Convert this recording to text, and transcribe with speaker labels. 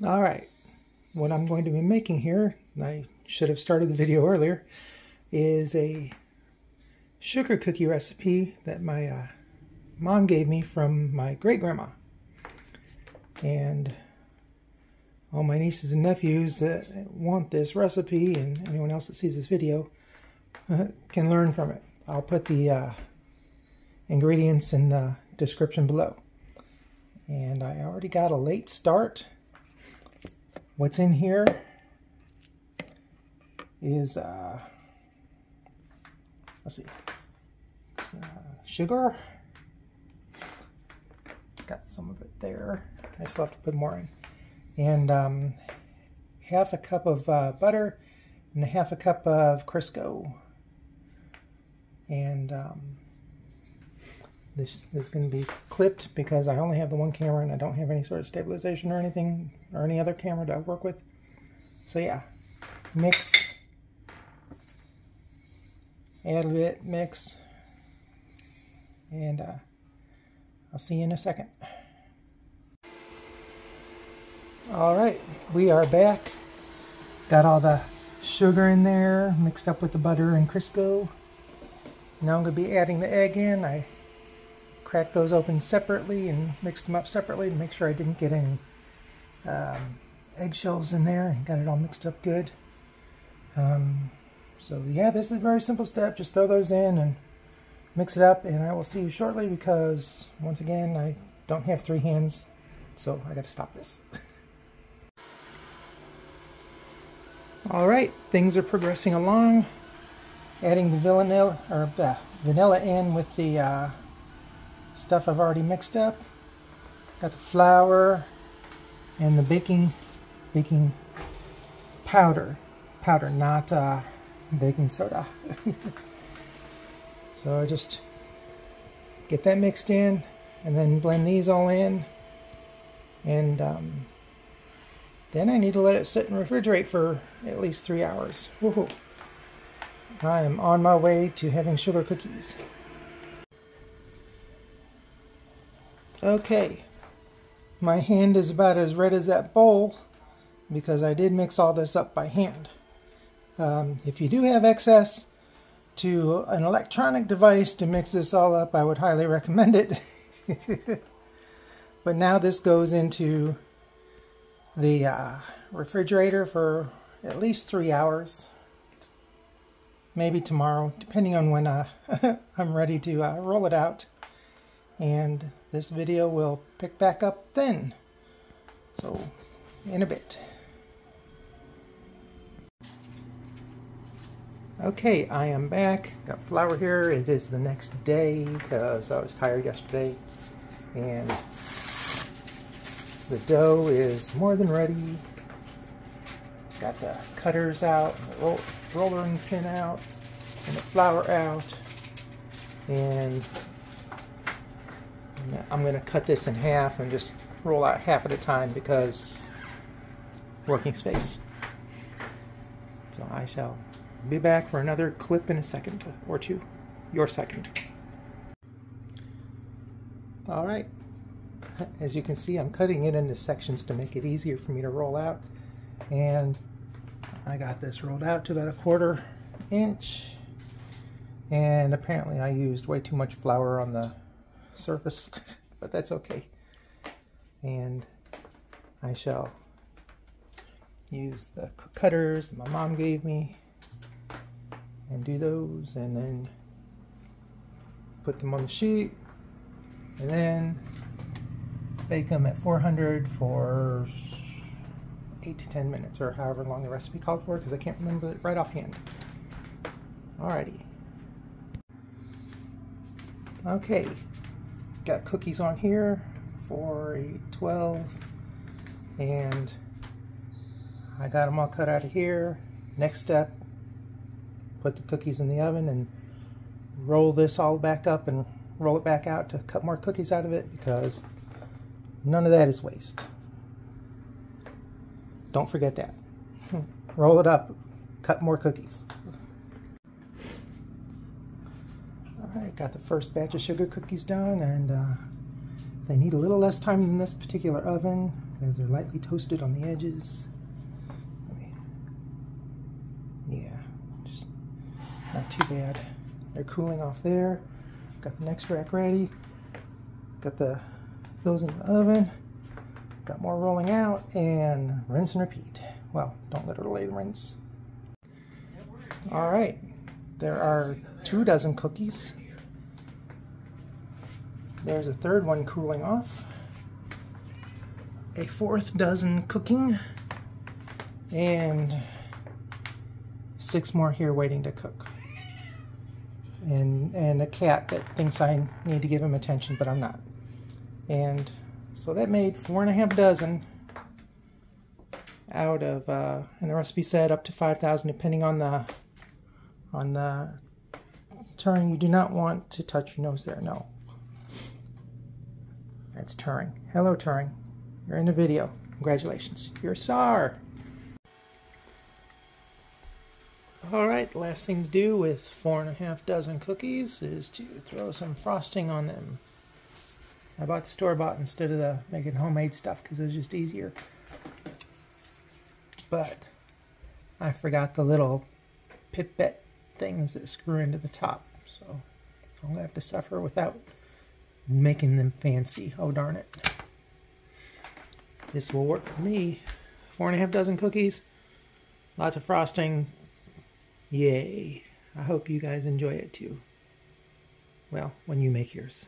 Speaker 1: All right, what I'm going to be making here, I should have started the video earlier, is a sugar cookie recipe that my mom gave me from my great-grandma. And all my nieces and nephews that want this recipe, and anyone else that sees this video, can learn from it. I'll put the ingredients in the description below. And I already got a late start. What's in here is, let's see, sugar. Got some of it there. I still have to put more in. And half a cup of butter and half a cup of Crisco. And this is going to be clipped because I only have the one camera and I don't have any sort of stabilization or anything or any other camera to work with. So yeah, mix, add a bit, mix, and I'll see you in a second. Alright, we are back. Got all the sugar in there mixed up with the butter and Crisco. Now I'm going to be adding the egg in. I cracked those open separately and mixed them up separately to make sure I didn't get any eggshells in there, and got it all mixed up good. So yeah, this is a very simple step. Just throw those in and mix it up, and I will see you shortly because, once again, I don't have 3 hands, so I got to stop this. Alright, things are progressing along. Adding the vanilla in with the stuff I've already mixed up. Got the flour and the baking powder, not baking soda. So I just get that mixed in and then blend these all in, and then I need to let it sit and refrigerate for at least 3 hours. Woohoo! I am on my way to having sugar cookies. Okay, my hand is about as red as that bowl because I did mix all this up by hand. If you do have access to an electronic device to mix this all up, I would highly recommend it. But now this goes into the refrigerator for at least 3 hours. Maybe tomorrow, depending on when I'm ready to roll it out. And this video will pick back up then. So, in a bit. Okay, I am back. Got flour here. It is the next day because I was tired yesterday. And the dough is more than ready. Got the cutters out, the rollering pin out, and the flour out. And I'm going to cut this in half and just roll out half at a time because working space. So I shall be back for another clip in a second or two. Your second. Alright. As you can see, I'm cutting it into sections to make it easier for me to roll out. And I got this rolled out to about 1/4 inch. And apparently I used way too much flour on the surface, but that's okay. And I shall use the cutters that my mom gave me and do those, and then put them on the sheet, and then bake them at 400 for 8 to 10 minutes, or however long the recipe called for, because I can't remember it right offhand. Alrighty. Okay, got cookies on here for a 12, and I got them all cut out of here. Next step, put the cookies in the oven and roll this all back up and roll it back out to cut more cookies out of it, because none of that is waste. Don't forget that. Roll it up, cut more cookies. Alright, got the first batch of sugar cookies done, and They need a little less time than this particular oven because they're lightly toasted on the edges. Yeah, just not too bad. They're cooling off there. Got the next rack ready. Got those in the oven. Got more rolling out, and rinse and repeat. Well, don't literally rinse. All right, there are 2 dozen cookies. There's a third one cooling off. A 4th dozen cooking, and 6 more here waiting to cook. And a cat that thinks I need to give him attention, but I'm not. And so that made 4.5 dozen out of, and the recipe said up to 5,000 depending on the Turing. You do not want to touch your nose there, no. That's Turing. Hello Turing, you're in the video. Congratulations, you're a star. Alright, the last thing to do with 4.5 dozen cookies is to throw some frosting on them. I bought the store-bought instead of making homemade stuff because it was just easier. But I forgot the little pipette things that screw into the top, so I'm going to have to suffer without making them fancy. Oh darn it. This will work for me. 4.5 dozen cookies, lots of frosting. Yay. I hope you guys enjoy it too. Well, when you make yours.